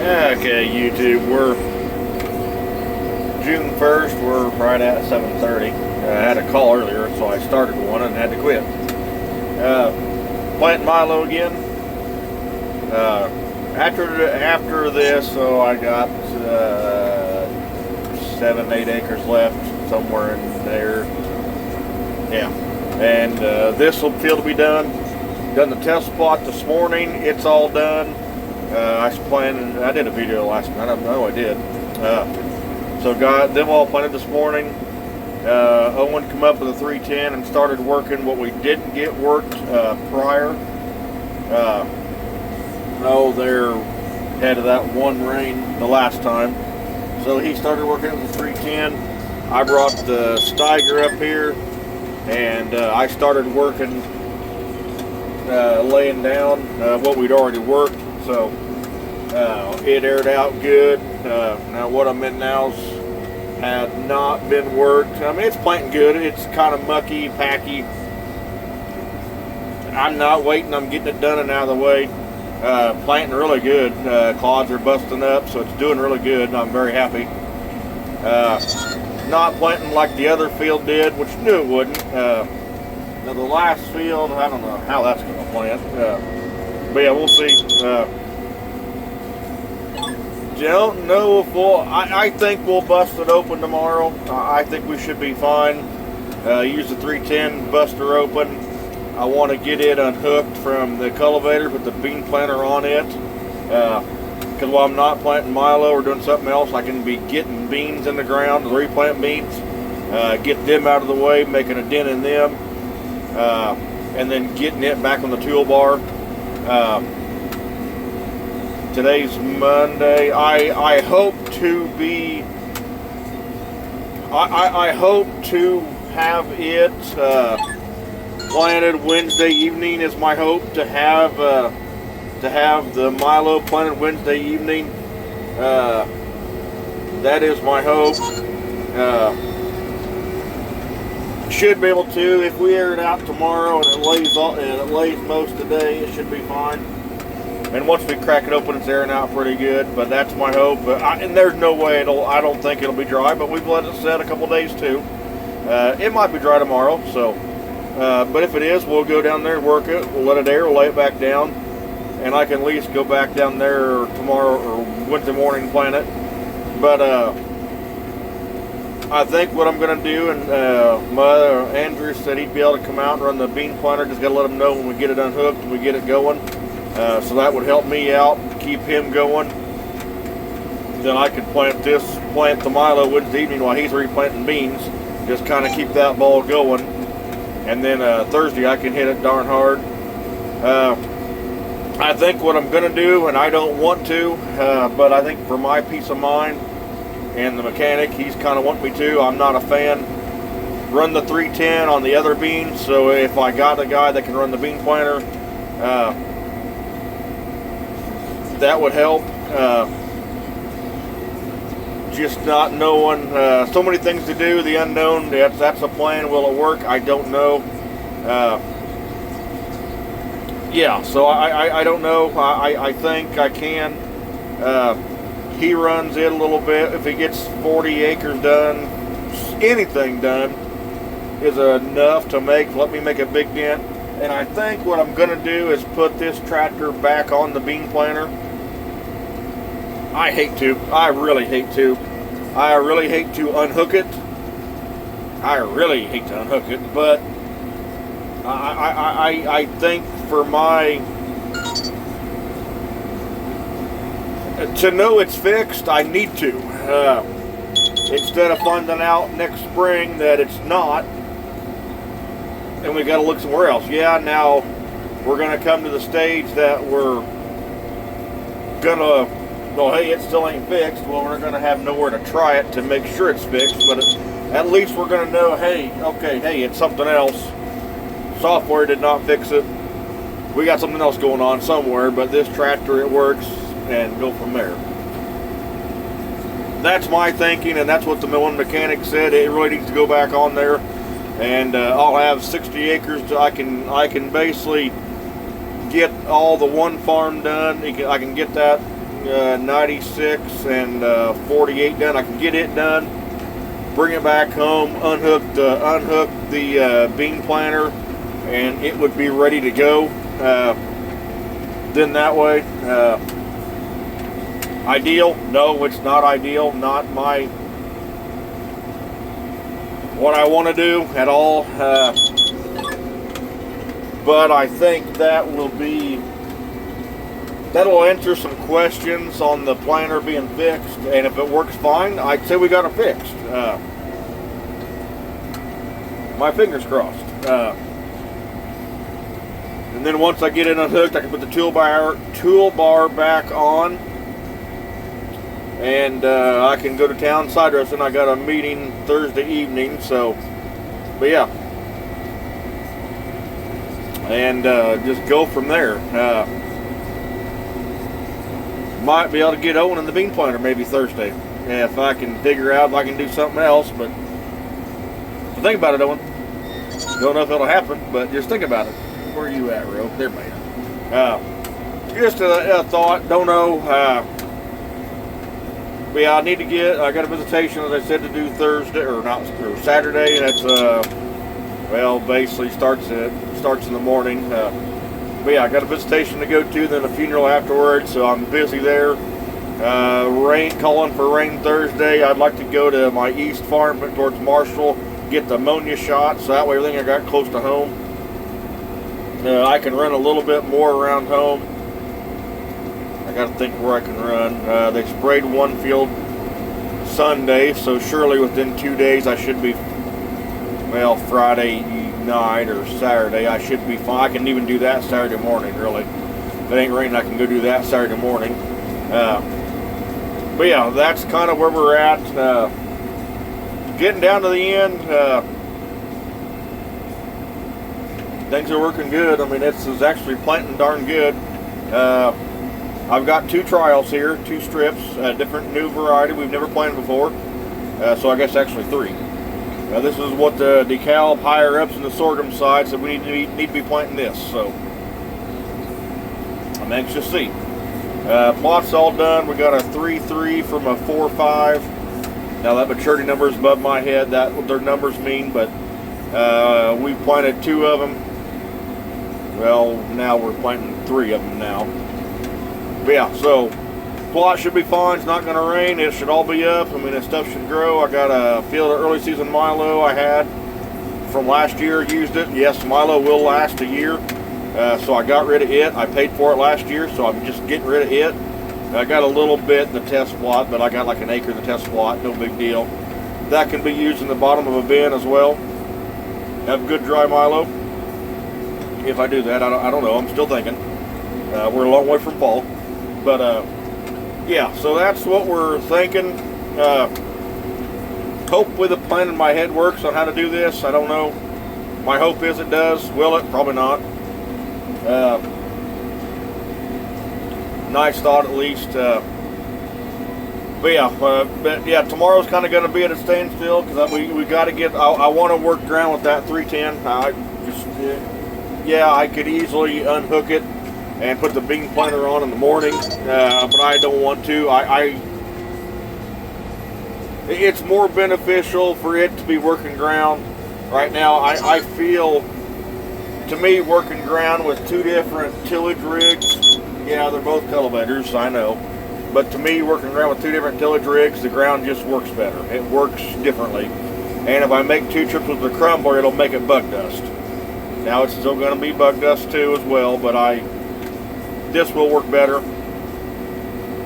Okay, YouTube, we're June 1st, we're right at 7:30. I had a call earlier, so I started one and had to quit. Planting milo again. After this, so I got 7-8 acres left, somewhere in there. Yeah, and this will field will be done. Done the test plot this morning. It's all done. I was planning. I did a video last night. I know I did. So got them all planted this morning. Owen come up with a 310 and started working what we didn't get worked prior. They're had that one rain the last time. So he started working with the 310. I brought the Steiger up here, and I started working, laying down what we'd already worked. So it aired out good. Now what I'm in now's had not been worked. I mean, it's planting good. It's kind of mucky, packy. I'm not waiting. I'm getting it done and out of the way. Planting really good. Clods are busting up, so it's doing really good. I'm very happy. Not planting like the other field did, which knew it wouldn't. Now the last field, I don't know how that's going to plant. But yeah, we'll see. Don't know if we'll. I think we'll bust it open tomorrow. I think we should be fine. Use the 310 buster open. I want to get it unhooked from the cultivator with the bean planter on it. Because while I'm not planting milo or doing something else, I can be getting beans in the ground, the replant beans, get them out of the way, making a dent in them, and then getting it back on the toolbar. Today's Monday. I hope to be. I hope to have it planted Wednesday evening. Is my hope to have the milo planted Wednesday evening. That is my hope. Should be able to. If we air it out tomorrow and it lays most today, it should be fine. And once we crack it open, it's airing out pretty good. But that's my hope. And there's no way I don't think it'll be dry. But we've let it set a couple days too. It might be dry tomorrow. So, but if it is, we'll go down there and work it. We'll let it air. We'll lay it back down, and I can at least go back down there tomorrow or Wednesday morning and plant it. But I think what I'm going to do, and Andrew said he'd be able to come out and run the bean planter. Just got to let him know when we get it unhooked and we get it going. So that would help me out, keep him going. Then I could plant the milo Wednesday evening while he's replanting beans. Just kind of keep that ball going. And then Thursday I can hit it darn hard. I think what I'm going to do, and I don't want to, but I think for my peace of mind and the mechanic, he's kind of wanting me to. I'm not a fan. Run the 310 on the other beans. So if I got a guy that can run the bean planter, that would help. Just not knowing, so many things to do, the unknown. That's a plan. Will it work? I don't know. Yeah, so I don't know. I think I can. He runs it a little bit. If he gets 40 acres done, anything done is enough to let me make a big dent. And I think what I'm going to do is put this tractor back on the bean planter. I hate to. I really hate to. I really hate to unhook it. I really hate to unhook it, but I think for to know it's fixed, I need to. Instead of finding out next spring that it's not, and we got to look somewhere else. Yeah, now we're going to come to the stage that we're going to, well, hey, it still ain't fixed. Well, we're going to have nowhere to try it to make sure it's fixed, but at least we're going to know, hey, okay, hey, it's something else. Software did not fix it. We got something else going on somewhere, but this tractor, it works, and go from there. That's my thinking, and that's what the one mechanic said. It really needs to go back on there. And I'll have 60 acres. I can basically get all the one farm done. I can get that 96 and 48 done. I can get it done, bring it back home, unhook the bean planter, and it would be ready to go. Then that way, ideal? No, it's not ideal. Not what I want to do at all. But I think that'll answer some questions on the planter being fixed, and if it works fine, I'd say we got it fixed. My fingers crossed. And then once I get it unhooked, I can put the toolbar back on, and I can go to town side dressing. I got a meeting Thursday evening, so, but yeah. And just go from there. Might be able to get Owen in the bean planter maybe Thursday, if I can figure out if I can do something else. But think about it, Owen. Don't know if it'll happen, but just think about it. Where are you at, Ro? There, man. Just a thought. Don't know. But yeah, I got a visitation, as I said, to do Thursday or Saturday. That's well, basically starts in the morning. But yeah, I got a visitation to go to, then a funeral afterwards, so I'm busy there. Calling for rain Thursday. I'd like to go to my east farm towards Marshall, get the ammonia shot, so that way everything I got close to home. I can run a little bit more around home. I got to think where I can run. They sprayed one field Sunday, so surely within 2 days I should be, well, Friday night or Saturday, I should be fine. I can even do that Saturday morning, really. If it ain't raining, I can go do that Saturday morning. But yeah, that's kind of where we're at. Getting down to the end, things are working good. I mean, it's actually planting darn good. I've got 2 trials here, 2 strips, different new variety we've never planted before. So I guess actually 3. This is what the DeKalb higher ups in the sorghum side said we need to be planting this. So I'm anxious to see. Plot's all done. We got a 3.3 from a 4.5. Now that maturity number is above my head. That's what their numbers mean, but we planted 2 of them. Well, now we're planting 3 of them now. But yeah, so plot should be fine. It's not going to rain. It should all be up. I mean, this stuff should grow. I got a field of early season milo I had from last year. Used it. Yes, milo will last a year. So I got rid of it. I paid for it last year, so I'm just getting rid of it. I got a little bit in the test plot, but I got like an acre in the test plot. No big deal. That can be used in the bottom of a bin as well. Have good dry milo. If I do that, I don't know. I'm still thinking. We're a long way from fall. But yeah, so that's what we're thinking. Hopefully the plan in my head works on how to do this. I don't know. My hope is it does. Will it? Probably not. Nice thought, at least. But yeah, tomorrow's kind of going to be at a standstill because we got to get. I want to work ground with that 310. Yeah, I could easily unhook it and put the bean planter on in the morning, but I don't want to. It's more beneficial for it to be working ground right now. I feel, to me, working ground with 2 different tillage rigs. Yeah, they're both cultivators, I know. But to me, working around with 2 different tillage rigs, the ground just works better. It works differently. And if I make 2 trips with the crumbler, it'll make it bug dust. Now it's still going to be bug dust too as well, but this will work better.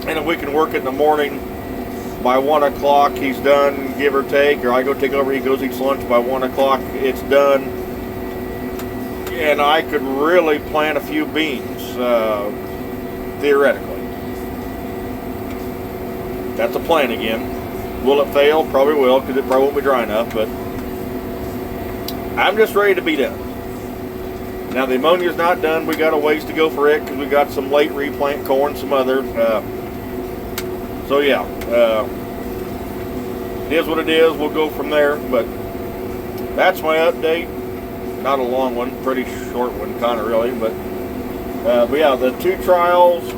And if we can work it in the morning, by 1 o'clock he's done, give or take, or I go take over, he goes eats lunch, by 1 o'clock it's done. And I could really plant a few beans, theoretically. That's a plan again. Will it fail? Probably will, because it probably won't be dry enough, but I'm just ready to be done. Now the ammonia's not done. We got a ways to go for it because we got some late replant corn, some other. So yeah, it is what it is. We'll go from there. But that's my update. Not a long one, pretty short one, kind of really. But yeah, the 2 trials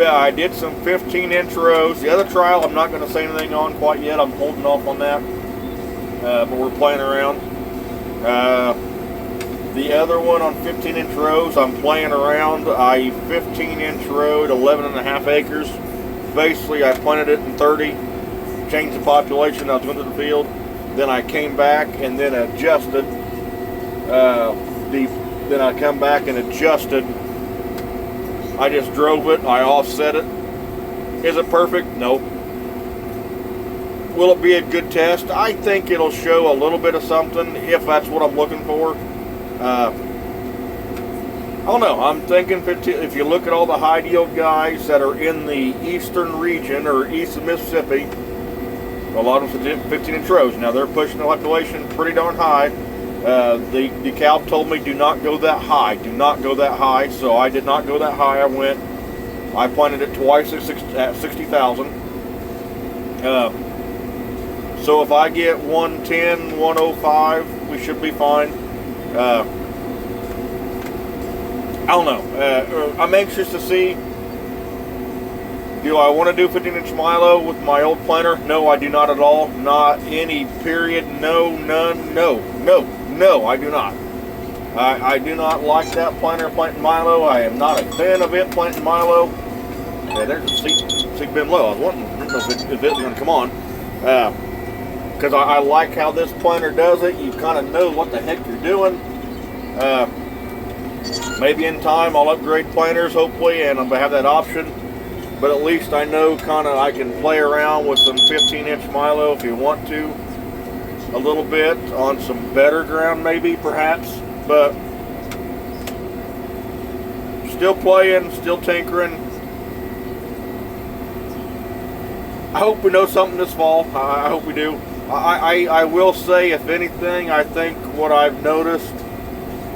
I did some 15-inch rows. The other trial I'm not going to say anything on quite yet. I'm holding off on that. But we're playing around. The other one on 15-inch rows, I'm playing around. I 15-inch rowed 11.5 acres. Basically, I planted it in 30, changed the population. I was going to the field. Then I came back and then adjusted. Then I come back and adjusted. I just drove it. I offset it. Is it perfect? No. Will it be a good test? I think it'll show a little bit of something if that's what I'm looking for. I don't know. I'm thinking if you look at all the high yield guys that are in the eastern region or east of Mississippi, a lot of them 15-inch rows. Now they're pushing the population pretty darn high. The DeKalb told me do not go that high. Do not go that high. So I did not go that high. I planted it twice at 60,000. So if I get 110, 105, we should be fine. I don't know. I'm anxious to see. Do I want to do 15-inch milo with my old planter? No, I do not at all. Not any, period. No, none, no, I do not. I do not like that planter planting milo. I am not a fan of it planting milo. Yeah, there's a seat been low. I was wondering if it was going to come on. Because I like how this planter does it. You kind of know what the heck you're doing. Maybe in time I'll upgrade planters, hopefully, and I'll have that option. But at least I know kind of I can play around with some 15-inch milo if you want to. A little bit on some better ground, maybe, perhaps. But still playing, still tinkering. I hope we know something this fall. I hope we do. I will say, if anything, I think what I've noticed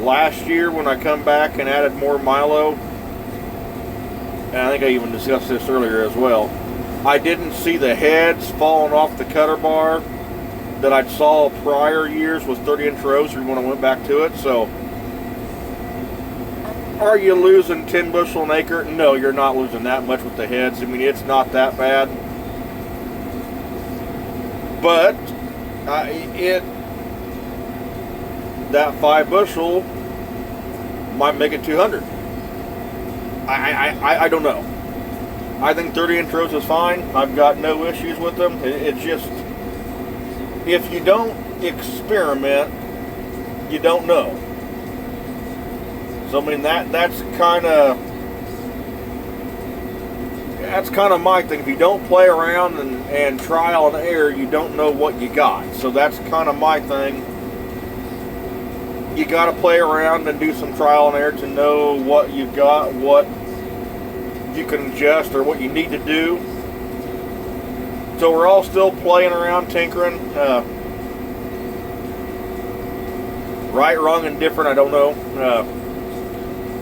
last year when I come back and added more milo, and I think I even discussed this earlier as well, I didn't see the heads falling off the cutter bar that I saw prior years with 30-inch rows when I went back to it. So, are you losing 10 bushel an acre? No, you're not losing that much with the heads. I mean, it's not that bad. But that 5 bushel might make it 200. I don't know. I think 30-inch rows is fine. I've got no issues with them. It's just, if you don't experiment, you don't know. So I mean that's kind of my thing. If you don't play around and trial and error, you don't know what you got. So that's kind of my thing. You got to play around and do some trial and error to know what you've got, what you can adjust, or what you need to do. So we're all still playing around, tinkering. Right, wrong, and different, I don't know.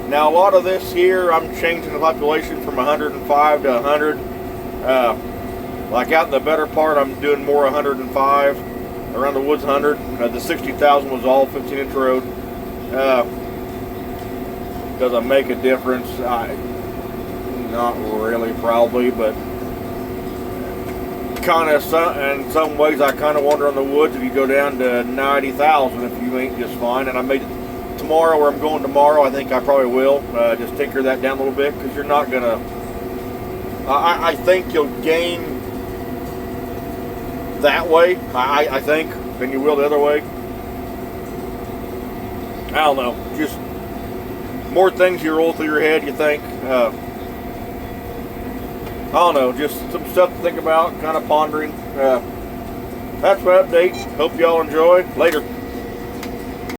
Now a lot of this here, I'm changing the population from 105 to 100. Like out in the better part, I'm doing more 105. Around the woods, 100. The 60,000 was all 15-inch road. Does it make a difference? Not really, probably, but kind of in some ways I kind of wonder on the woods if you go down to 90,000 if you ain't just fine. And I made it tomorrow, where I'm going tomorrow, I think I probably will just tinker that down a little bit, because you're not gonna, I think you'll gain that way, I think, than you will the other way. I don't know, just more things you roll through your head, you think. I don't know, just some stuff to think about, kind of pondering. That's my update. Hope y'all enjoy. Later.